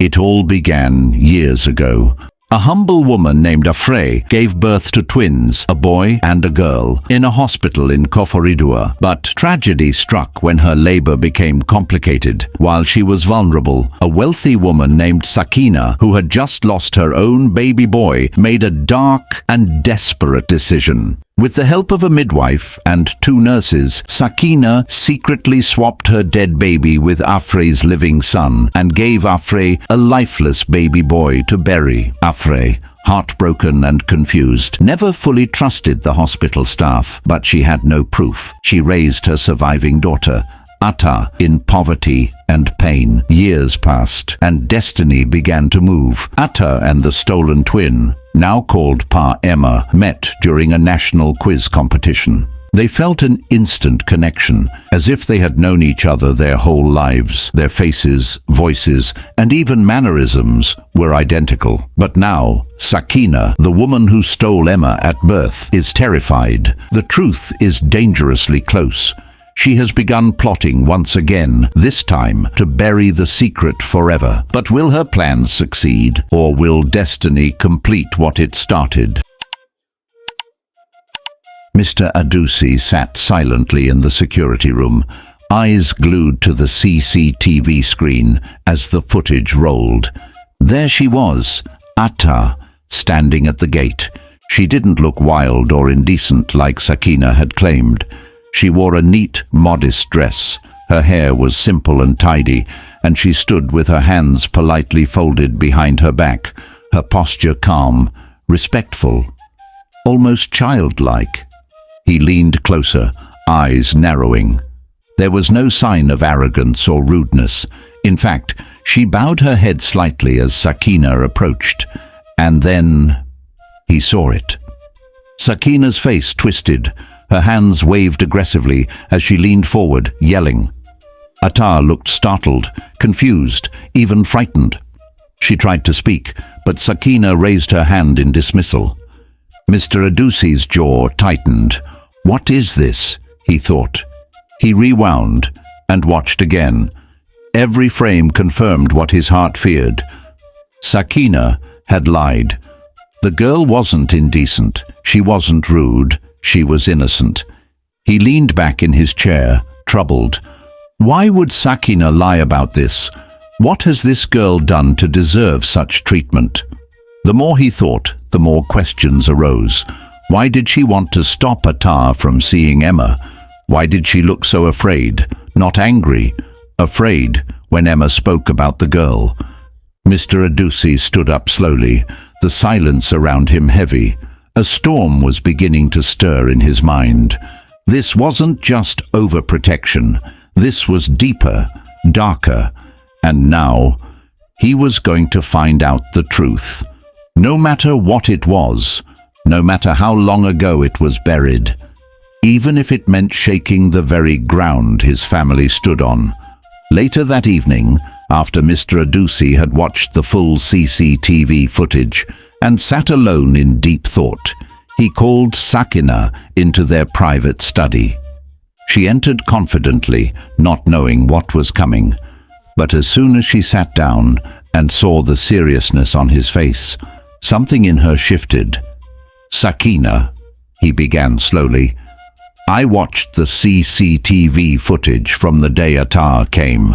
It all began years ago. A humble woman named Afre gave birth to twins, a boy and a girl, in a hospital in Koforidua. But tragedy struck when her labor became complicated. While she was vulnerable, a wealthy woman named Sakina, who had just lost her own baby boy, made a dark and desperate decision. With the help of a midwife and 2 nurses, Sakina secretly swapped her dead baby with Afre's living son and gave Afre a lifeless baby boy to bury. Afre, heartbroken and confused, never fully trusted the hospital staff, but she had no proof. She raised her surviving daughter, Atta, in poverty and pain. Years passed, and destiny began to move. Atta and the stolen twin, now called Pa Emma, met during a national quiz competition. They felt an instant connection, as if they had known each other their whole lives. Their faces, voices, and even mannerisms were identical. But now, Sakina, the woman who stole Emma at birth, is terrified. The truth is dangerously close. She has begun plotting once again, this time to bury the secret forever. But will her plans succeed, or will destiny complete what it started? Mr. Adusi sat silently in the security room, eyes glued to the CCTV screen as the footage rolled. There she was, Atta, standing at the gate. She didn't look wild or indecent like Sakina had claimed. She wore a neat, modest dress. Her hair was simple and tidy, and she stood with her hands politely folded behind her back, her posture calm, respectful, almost childlike. He leaned closer, eyes narrowing. There was no sign of arrogance or rudeness. In fact, she bowed her head slightly as Sakina approached, and then he saw it. Sakina's face twisted. Her hands waved aggressively as she leaned forward, yelling. Atta looked startled, confused, even frightened. She tried to speak, but Sakina raised her hand in dismissal. Mr. Adusi's jaw tightened. What is this? He thought. He rewound and watched again. Every frame confirmed what his heart feared. Sakina had lied. The girl wasn't indecent. She wasn't rude. She was innocent. He leaned back in his chair, troubled. Why would Sakina lie about this? What has this girl done to deserve such treatment? The more he thought, the more questions arose. Why did she want to stop Atta from seeing Emma? Why did she look so afraid, not angry, afraid when Emma spoke about the girl? Mr. Adusi stood up slowly, the silence around him heavy. A storm was beginning to stir in his mind. This wasn't just overprotection. This was deeper, darker, and now he was going to find out the truth. No matter what it was, no matter how long ago it was buried, even if it meant shaking the very ground his family stood on. Later that evening, after Mr. Adusi had watched the full CCTV footage and sat alone in deep thought, he called Sakina into their private study. She entered confidently, not knowing what was coming. But as soon as she sat down and saw the seriousness on his face, something in her shifted. Sakina, he began slowly, I watched the CCTV footage from the day Atta came.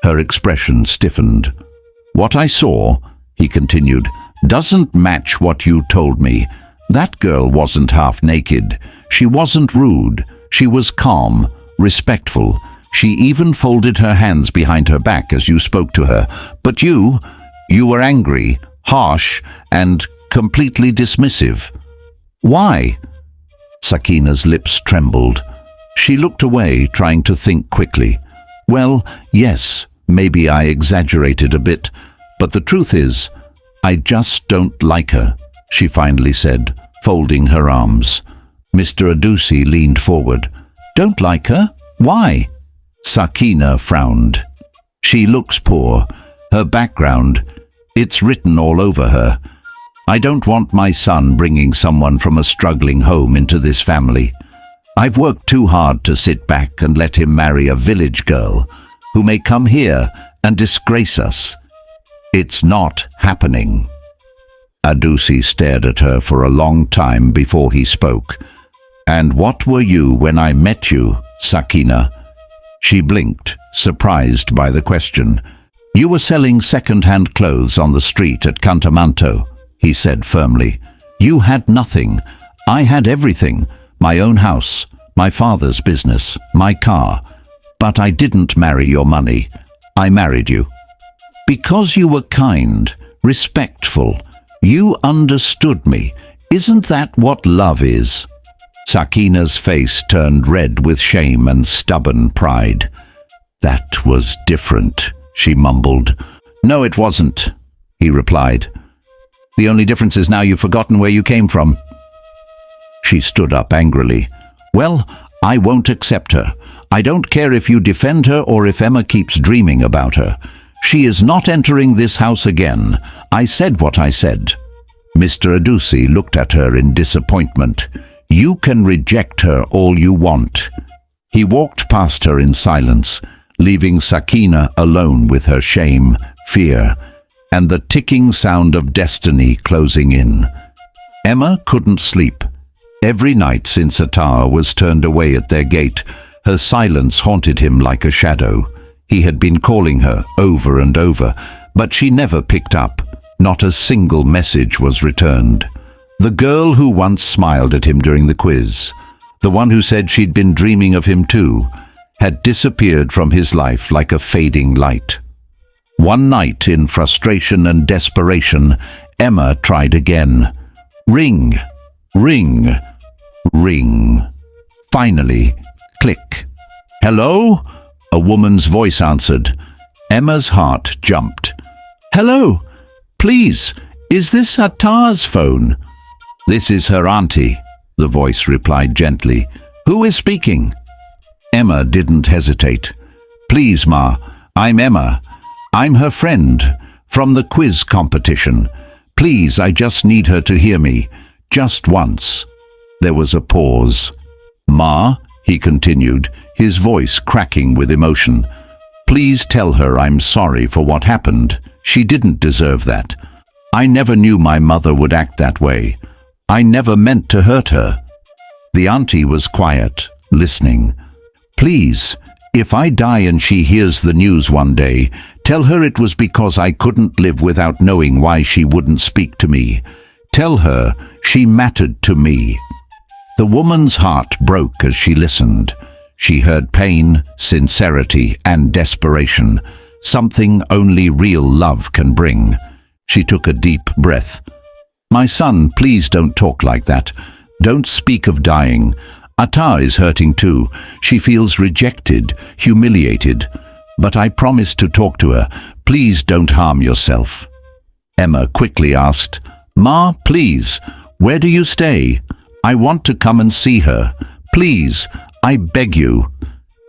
Her expression stiffened. What I saw, he continued, doesn't match what you told me. That girl wasn't half naked. She wasn't rude. She was calm, respectful. She even folded her hands behind her back as you spoke to her. But you were angry, harsh, and completely dismissive. Why? Sakina's lips trembled. She looked away, trying to think quickly. Well, yes, maybe I exaggerated a bit, but the truth is, I just don't like her, she finally said, folding her arms. Mr. Adusi leaned forward. Don't like her? Why? Sakina frowned. She looks poor. Her background, it's written all over her. I don't want my son bringing someone from a struggling home into this family. I've worked too hard to sit back and let him marry a village girl who may come here and disgrace us. It's not happening. Adusi stared at her for a long time before he spoke. And what were you when I met you, Sakina? She blinked, surprised by the question. You were selling second-hand clothes on the street at Cantamanto, he said firmly. You had nothing. I had everything. My own house, my father's business, my car. But I didn't marry your money. I married you. Because you were kind, respectful. You understood me. Isn't that what love is? Sakina's face turned red with shame and stubborn pride. That was different, she mumbled. No, it wasn't, he replied. The only difference is now you've forgotten where you came from. She stood up angrily. Well, I won't accept her. I don't care if you defend her or if Emma keeps dreaming about her. She is not entering this house again. I said what I said. Mr. Adusi looked at her in disappointment. You can reject her all you want. He walked past her in silence, leaving Sakina alone with her shame, fear, and the ticking sound of destiny closing in. Emma couldn't sleep. Every night since Attar was turned away at their gate, her silence haunted him like a shadow. He had been calling her over and over, but she never picked up. Not a single message was returned. The girl who once smiled at him during the quiz, the one who said she'd been dreaming of him too, had disappeared from his life like a fading light. One night, in frustration and desperation, Emma tried again. Ring, ring, ring. Finally, click. Hello? A woman's voice answered. Emma's heart jumped. Hello? Please, is this Attar's phone? This is her auntie, the voice replied gently. Who is speaking? Emma didn't hesitate. Please, Ma, I'm Emma. I'm her friend, from the quiz competition. Please, I just need her to hear me, just once. There was a pause. Ma, he continued, his voice cracking with emotion. Please tell her I'm sorry for what happened. She didn't deserve that. I never knew my mother would act that way. I never meant to hurt her. The auntie was quiet, listening. Please, if I die and she hears the news one day, tell her it was because I couldn't live without knowing why she wouldn't speak to me. Tell her she mattered to me. The woman's heart broke as she listened. She heard pain, sincerity, and desperation, something only real love can bring. She took a deep breath. My son, please don't talk like that. Don't speak of dying. Attar is hurting too. She feels rejected, humiliated. But I promised to talk to her. Please don't harm yourself. Emma quickly asked, Ma, please, where do you stay? I want to come and see her. Please, I beg you.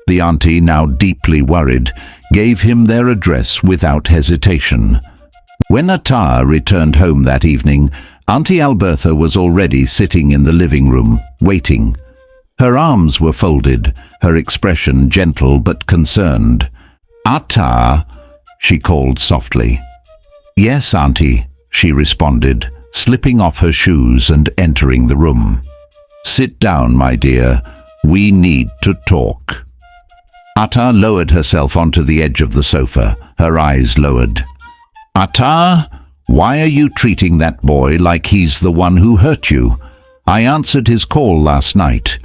The auntie, now deeply worried, gave him their address without hesitation. When Attar returned home that evening, Auntie Alberta was already sitting in the living room, waiting. Her arms were folded, her expression gentle but concerned. Attar, she called softly. Yes, Auntie, she responded, slipping off her shoes and entering the room. Sit down, my dear. We need to talk. Attar lowered herself onto the edge of the sofa, her eyes lowered. Attar, why are you treating that boy like he's the one who hurt you? I answered his call last night.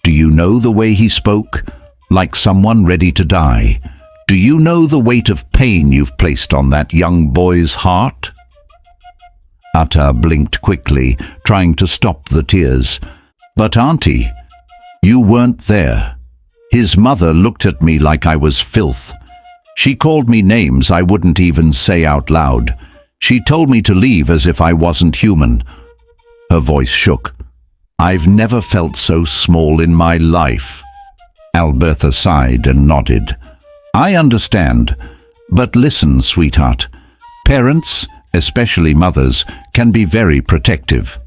Do you know the way he spoke? Like someone ready to die. Do you know the weight of pain you've placed on that young boy's heart? Attar blinked quickly, trying to stop the tears. But Auntie, you weren't there. His mother looked at me like I was filth. She called me names I wouldn't even say out loud. She told me to leave as if I wasn't human. Her voice shook. I've never felt so small in my life. Alberta sighed and nodded. I understand. But listen, sweetheart. Parents, especially mothers, can be very protective.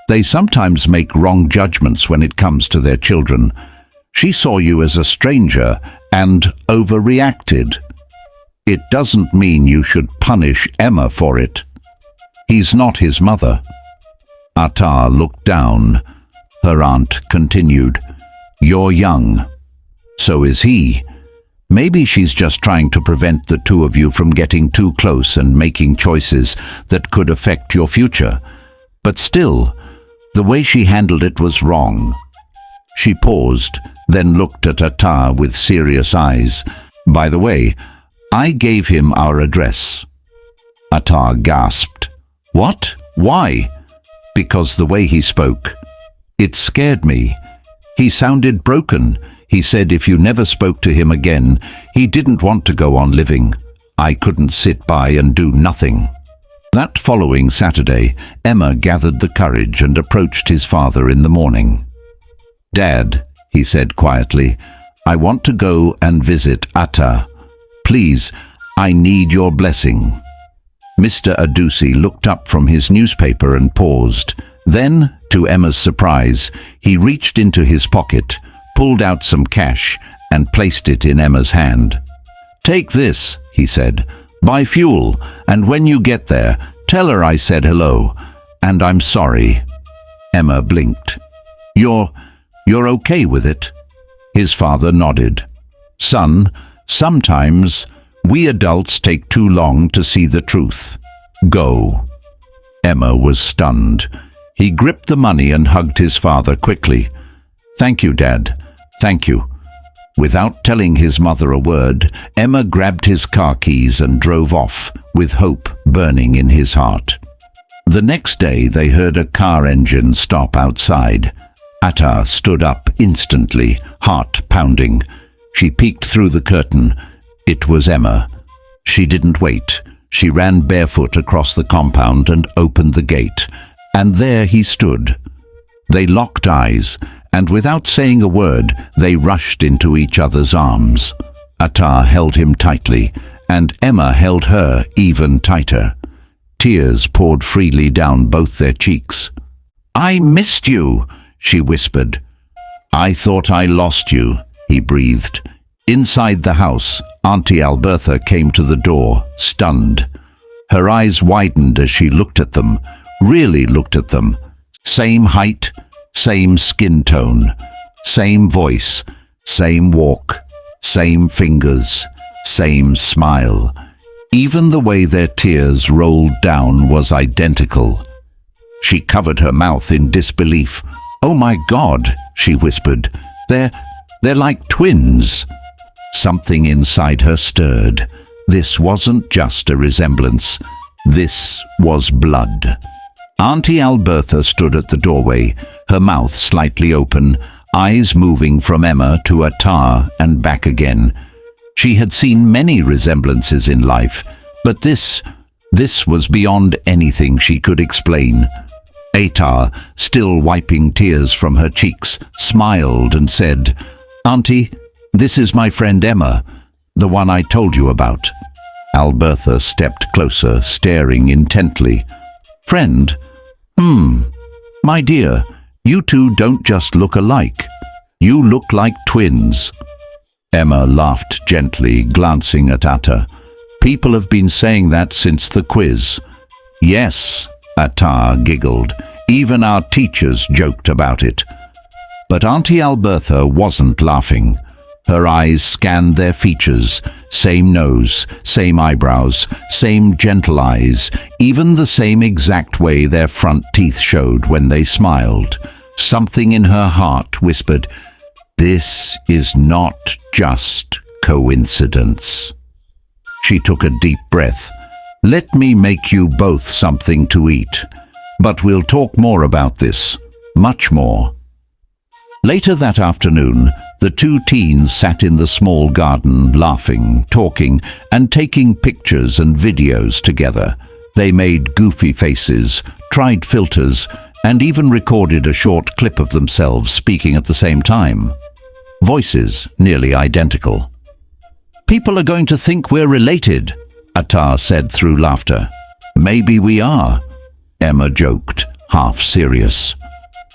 They sometimes make wrong judgments when it comes to their children. She saw you as a stranger and overreacted. it doesn't mean you should punish Emma for it. He's not his mother." Atta looked down. Her aunt continued, "You're young. So is he. Maybe she's just trying to prevent the two of you from getting too close and making choices that could affect your future. But still, the way she handled it was wrong." She paused, then looked at Atta with serious eyes. "By the way, I gave him our address." Atta gasped. "What? Why?" "Because the way he spoke. It scared me. He sounded broken. He said if you never spoke to him again, he didn't want to go on living. I couldn't sit by and do nothing." That following Saturday, Emma gathered the courage and approached his father in the morning. "Dad," he said quietly, "I want to go and visit Atta. Please, I need your blessing." Mr. Adusi looked up from his newspaper and paused. Then, to Emma's surprise, he reached into his pocket, pulled out some cash, and placed it in Emma's hand. "Take this," he said. "Buy fuel, and when you get there, tell her I said hello, and I'm sorry." Emma blinked. You're okay with it?" His father nodded. "Son, sometimes we adults take too long to see the truth. Go." Emma was stunned. He gripped the money and hugged his father quickly. "Thank you, Dad. Thank you." Without telling his mother a word, Emma grabbed his car keys and drove off, with hope burning in his heart. The next day they heard a car engine stop outside. Atta stood up instantly, heart pounding. She peeked through the curtain. It was Emma. She didn't wait. She ran barefoot across the compound and opened the gate. And there he stood. They locked eyes, and without saying a word, they rushed into each other's arms. Atta held him tightly, and Emma held her even tighter. Tears poured freely down both their cheeks. "I missed you," she whispered. "I thought I lost you," he breathed. Inside the house, Auntie Alberta came to the door, stunned. Her eyes widened as she looked at them, really looked at them. Same height, same skin tone, same voice, same walk, same fingers, same smile. Even the way their tears rolled down was identical. She covered her mouth in disbelief. "Oh my God," she whispered. They're like twins." Something inside her stirred. This wasn't just a resemblance. This was blood. Auntie Alberta stood at the doorway, her mouth slightly open, eyes moving from Emma to Atta and back again. She had seen many resemblances in life, but this was beyond anything she could explain. Atta, still wiping tears from her cheeks, smiled and said, "Auntie, this is my friend Emma, the one I told you about." Alberta stepped closer, staring intently. "Friend? My dear, you two don't just look alike. You look like twins." Emma laughed gently, glancing at Atta. "People have been saying that since the quiz." "Yes," Atta giggled. "Even our teachers joked about it." But Auntie Alberta wasn't laughing. Her eyes scanned their features. Same nose, same eyebrows, same gentle eyes, even the same exact way their front teeth showed when they smiled. Something in her heart whispered, "This is not just coincidence." She took a deep breath. "Let me make you both something to eat. But we'll talk more about this, much more." Later that afternoon, the two teens sat in the small garden, laughing, talking, and taking pictures and videos together. They made goofy faces, tried filters, and even recorded a short clip of themselves speaking at the same time. Voices nearly identical. "People are going to think we're related," Atta said through laughter. "Maybe we are," Emma joked, half serious.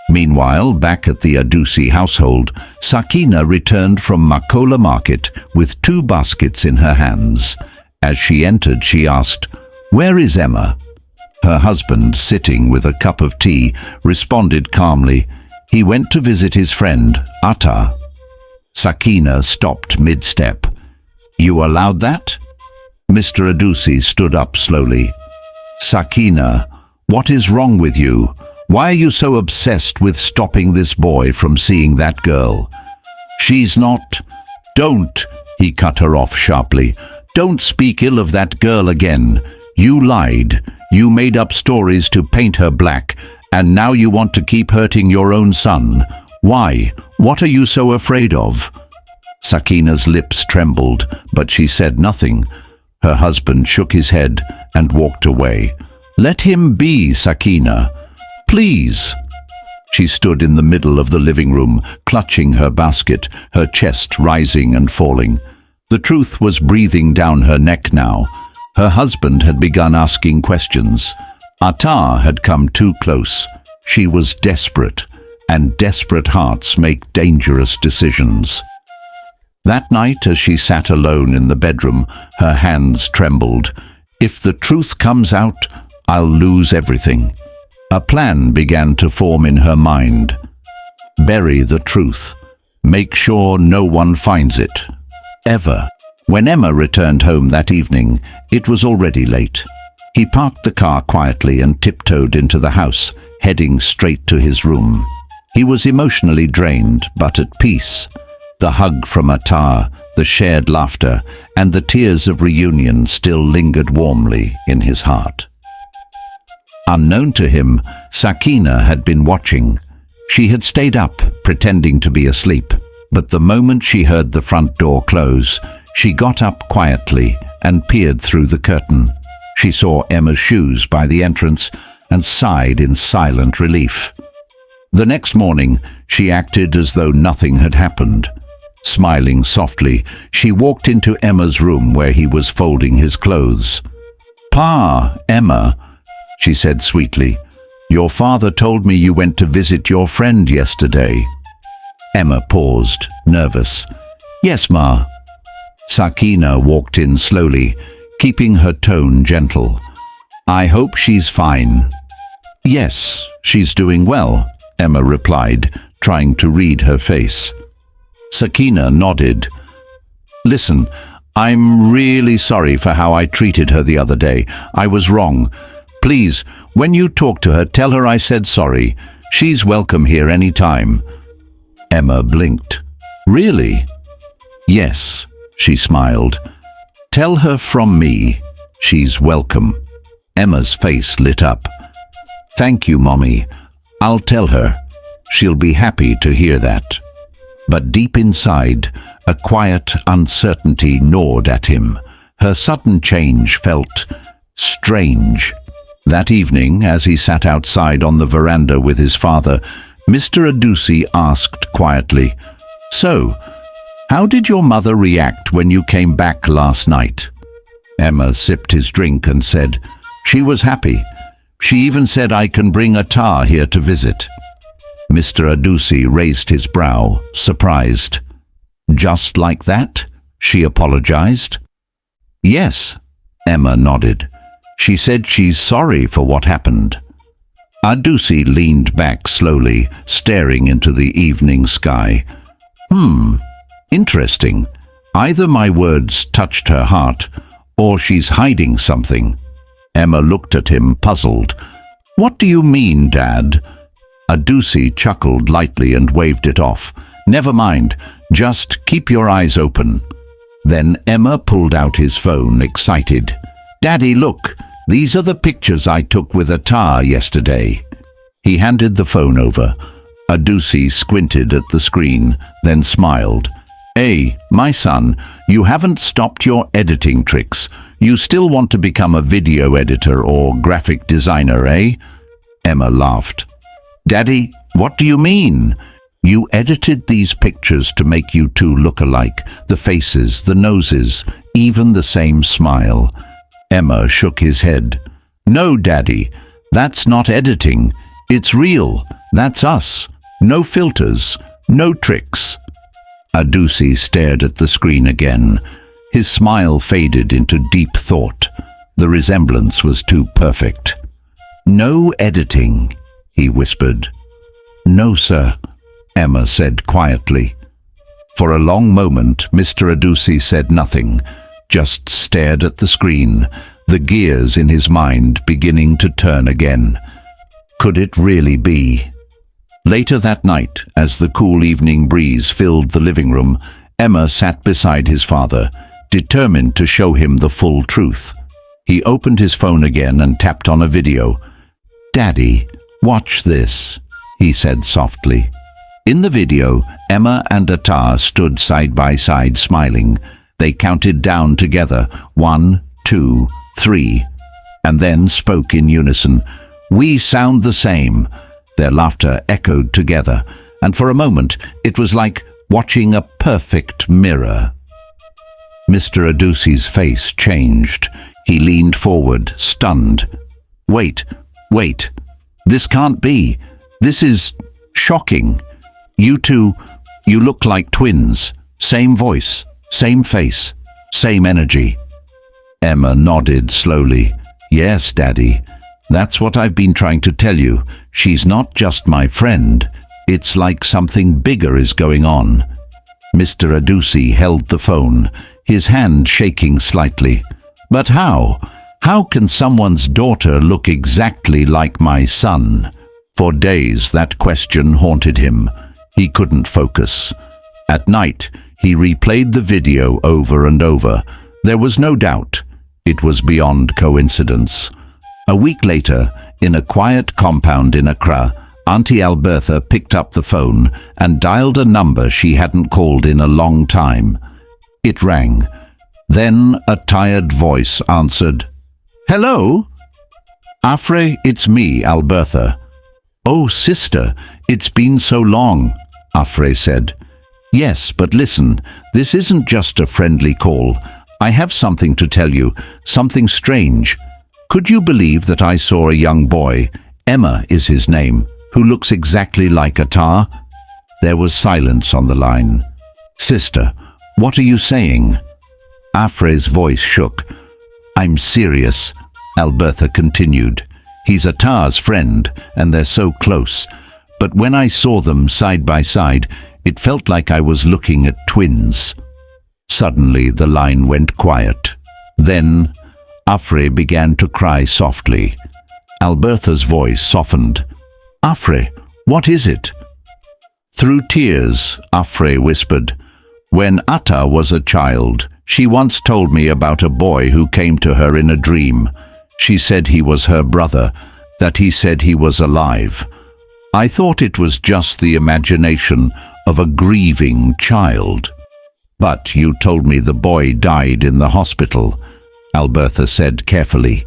Meanwhile, back at the Adusi household, Sakina returned from Makola market with 2 baskets in her hands. As she entered, she asked, "Where is Emma?" Her husband, sitting with a cup of tea, responded calmly, "He went to visit his friend, Atta." Sakina stopped mid-step. "You allowed that?" Mr. Adusi stood up slowly. "Sakina, what is wrong with you? Why are you so obsessed with stopping this boy from seeing that girl? She's not—" "Don't," he cut her off sharply. "Don't speak ill of that girl again. You lied. You made up stories to paint her black, and now you want to keep hurting your own son. Why? What are you so afraid of?" Sakina's lips trembled, but she said nothing. Her husband shook his head and walked away. "Let him be, Sakina. Please." She stood in the middle of the living room, clutching her basket, her chest rising and falling. The truth was breathing down her neck now. Her husband had begun asking questions. Atta had come too close. She was desperate, and desperate hearts make dangerous decisions. That night, as she sat alone in the bedroom, her hands trembled. "If the truth comes out, I'll lose everything." A plan began to form in her mind. Bury the truth. Make sure no one finds it. Ever. When Emma returned home that evening, it was already late. He parked the car quietly and tiptoed into the house, heading straight to his room. He was emotionally drained, but at peace. The hug from Atta, the shared laughter, and the tears of reunion still lingered warmly in his heart. Unknown to him, Sakina had been watching. She had stayed up, pretending to be asleep, but the moment she heard the front door close, she got up quietly and peered through the curtain. She saw Emma's shoes by the entrance and sighed in silent relief. The next morning, she acted as though nothing had happened. Smiling softly, she walked into Emma's room where he was folding his clothes. "Pa, Emma," she said sweetly, "your father told me you went to visit your friend yesterday." Emma paused, nervous. "Yes, Ma." Sakina walked in slowly, keeping her tone gentle. "I hope she's fine." "Yes, she's doing well," Emma replied, trying to read her face. Sakina nodded. "Listen, I'm really sorry for how I treated her the other day. I was wrong. Please, when you talk to her, tell her I said sorry. She's welcome here any time." Emma blinked. "Really?" "Yes," she smiled. "Tell her from me, she's welcome." Emma's face lit up. "Thank you, Mommy. I'll tell her. She'll be happy to hear that." But deep inside, a quiet uncertainty gnawed at him. Her sudden change felt strange. That evening, as he sat outside on the veranda with his father, Mr. Adusi asked quietly, "So, how did your mother react when you came back last night?" Emma sipped his drink and said, "She was happy. She even said I can bring Atta here to visit." Mr. Adusi raised his brow, surprised. "Just like that?" she apologized. "Yes," Emma nodded. "She said she's sorry for what happened." Adusi leaned back slowly, staring into the evening sky. Interesting. Either my words touched her heart, or she's hiding something." Emma looked at him, puzzled. "What do you mean, Dad?" Adusi chuckled lightly and waved it off. "Never mind. Just keep your eyes open." Then Emma pulled out his phone, excited. "Daddy, look. These are the pictures I took with Atta yesterday." He handed the phone over. Adusi squinted at the screen, then smiled. "Hey, my son, you haven't stopped your editing tricks. You still want to become a video editor or graphic designer, eh?" Emma laughed. "Daddy, what do you mean? You edited these pictures to make you two look alike, the faces, the noses, even the same smile." Emma shook his head. "No, Daddy, that's not editing. It's real. That's us. No filters, no tricks." Adusi stared at the screen again. His smile faded into deep thought. The resemblance was too perfect. "No editing," he whispered. "No, sir," Emma said quietly. For a long moment, Mr. Adusi said nothing, just stared at the screen, the gears in his mind beginning to turn again. Could it really be? Later that night, as the cool evening breeze filled the living room, Emma sat beside his father, determined to show him the full truth. He opened his phone again and tapped on a video. "Daddy, watch this," he said softly. In the video, Emma and Attar stood side by side smiling. They counted down together, 1, 2, 3, and then spoke in unison. "We sound the same." Their laughter echoed together, and for a moment it was like watching a perfect mirror. Mr. Adusi's face changed. He leaned forward, stunned. Wait. This can't be. This is shocking. You two, you look like twins. Same voice, same face, same energy." Emma nodded slowly. "Yes, Daddy. That's what I've been trying to tell you. She's not just my friend. It's like something bigger is going on." Mr. Adusi held the phone, his hand shaking slightly. "But how? How can someone's daughter look exactly like my son?" For days that question haunted him. He couldn't focus. At night, he replayed the video over and over. There was no doubt. It was beyond coincidence. A week later, in a quiet compound in Accra, Auntie Alberta picked up the phone and dialed a number she hadn't called in a long time. It rang. Then a tired voice answered. "Hello?" "Afre, it's me, Alberta." "Oh, sister, it's been so long," Afre said. "Yes, but listen, this isn't just a friendly call. I have something to tell you, something strange. Could you believe that I saw a young boy, Emma is his name, who looks exactly like Attar?" There was silence on the line. "Sister, what are you saying?" Afre's voice shook. "I'm serious," Alberta continued. "He's Attar's friend, and they're so close. But when I saw them side by side, it felt like I was looking at twins." Suddenly the line went quiet. Then Afre began to cry softly. Alberta's voice softened. "Afre, what is it?" Through tears, Afre whispered, "When Attar was a child, she once told me about a boy who came to her in a dream. She said he was her brother, that he said he was alive. I thought it was just the imagination of a grieving child. But you told me the boy died in the hospital," Alberta said carefully.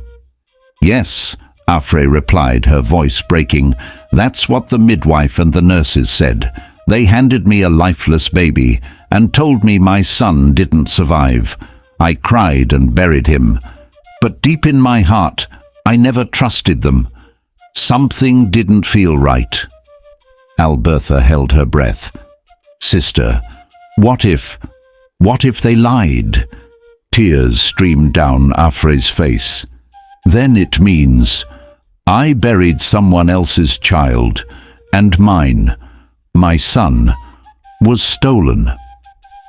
"Yes," Afre replied, her voice breaking. "That's what the midwife and the nurses said. They handed me a lifeless baby and told me my son didn't survive. I cried and buried him. But deep in my heart, I never trusted them. Something didn't feel right." Alberta held her breath. "Sister, what if they lied?" Tears streamed down Afre's face. "Then it means I buried someone else's child, and mine, my son, was stolen."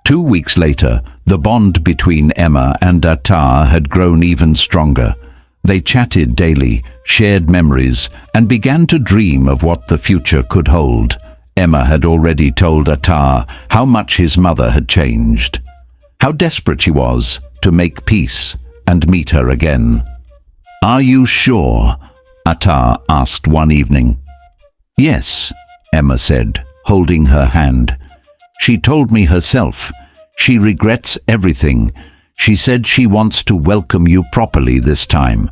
2 weeks later, the bond between Emma and Attar had grown even stronger. They chatted daily, shared memories, and began to dream of what the future could hold. Emma had already told Attar how much his mother had changed, how desperate she was to make peace and meet her again. "Are you sure?" Attar asked one evening. "Yes," Emma said, holding her hand. "She told me herself. She regrets everything. She said she wants to welcome you properly this time."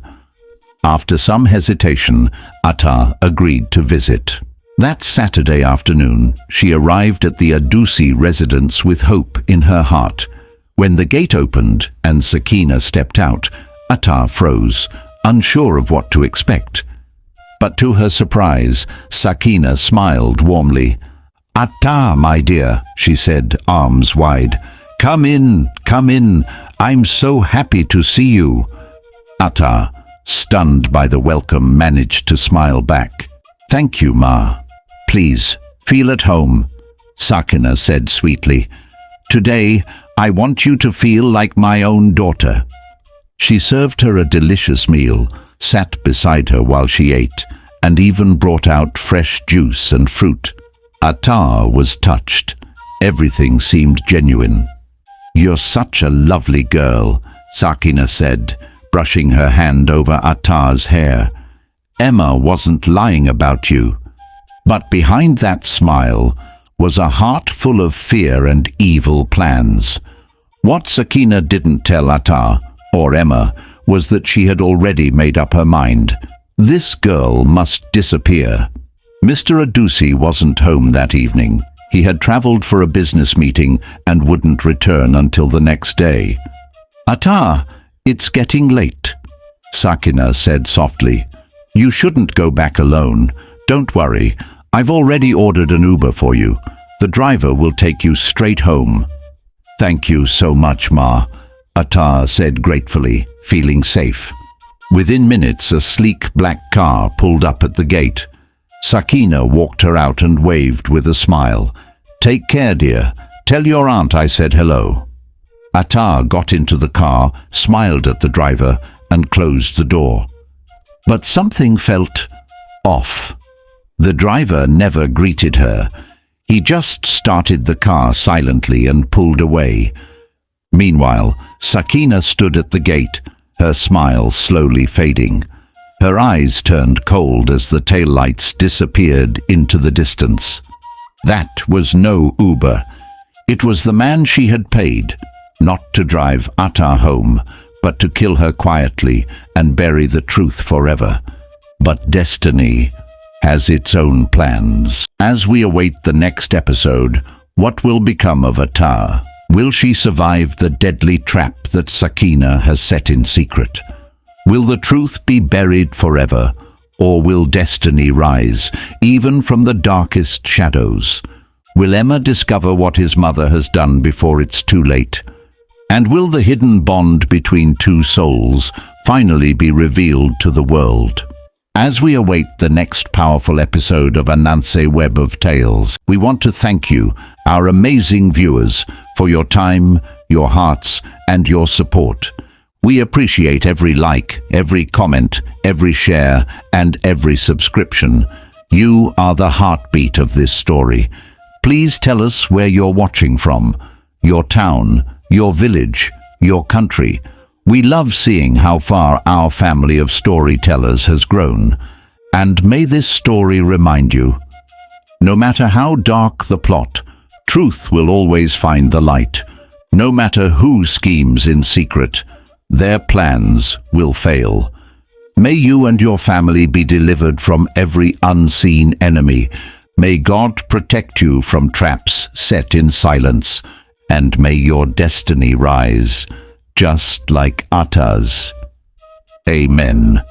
After some hesitation, Attar agreed to visit. That Saturday afternoon, she arrived at the Adusi residence with hope in her heart. When the gate opened and Sakina stepped out, Attar froze, unsure of what to expect. But to her surprise, Sakina smiled warmly. "Attar, my dear," she said, arms wide. Come in, I'm so happy to see you." Atta, stunned by the welcome, managed to smile back. "Thank you, Ma. Please, feel at home," Sakina said sweetly. "Today, I want you to feel like my own daughter." She served her a delicious meal, sat beside her while she ate, and even brought out fresh juice and fruit. Atta was touched. Everything seemed genuine. "You're such a lovely girl," Sakina said, brushing her hand over Atta's hair. "Emma wasn't lying about you." But behind that smile was a heart full of fear and evil plans. What Sakina didn't tell Atta, or Emma, was that she had already made up her mind. This girl must disappear. Mr. Adusi wasn't home that evening. He had traveled for a business meeting and wouldn't return until the next day. "Atta, it's getting late," Sakina said softly. "You shouldn't go back alone. Don't worry, I've already ordered an Uber for you. The driver will take you straight home." "Thank you so much, Ma," Atta said gratefully, feeling safe. Within minutes, a sleek black car pulled up at the gate. Sakina walked her out and waved with a smile. "Take care, dear. Tell your aunt I said hello." Atta got into the car, smiled at the driver, and closed the door. But something felt off. The driver never greeted her. He just started the car silently and pulled away. Meanwhile, Sakina stood at the gate, her smile slowly fading. Her eyes turned cold as the taillights disappeared into the distance. That was no Uber. It was the man she had paid, not to drive Atta home, but to kill her quietly and bury the truth forever. But destiny has its own plans. As we await the next episode, what will become of Atta? Will she survive the deadly trap that Sakina has set in secret? Will the truth be buried forever, or will destiny rise, even from the darkest shadows? Will Emma discover what his mother has done before it's too late? And will the hidden bond between two souls finally be revealed to the world? As we await the next powerful episode of Ananse Web of Tales, we want to thank you, our amazing viewers, for your time, your hearts, and your support. We appreciate every like, every comment, every share, and every subscription. You are the heartbeat of this story. Please tell us where you're watching from, your town, your village, your country. We love seeing how far our family of storytellers has grown. And may this story remind you, no matter how dark the plot, truth will always find the light. No matter who schemes in secret, their plans will fail. May you and your family be delivered from every unseen enemy. May God protect you from traps set in silence, and may your destiny rise, just like Atta's. Amen.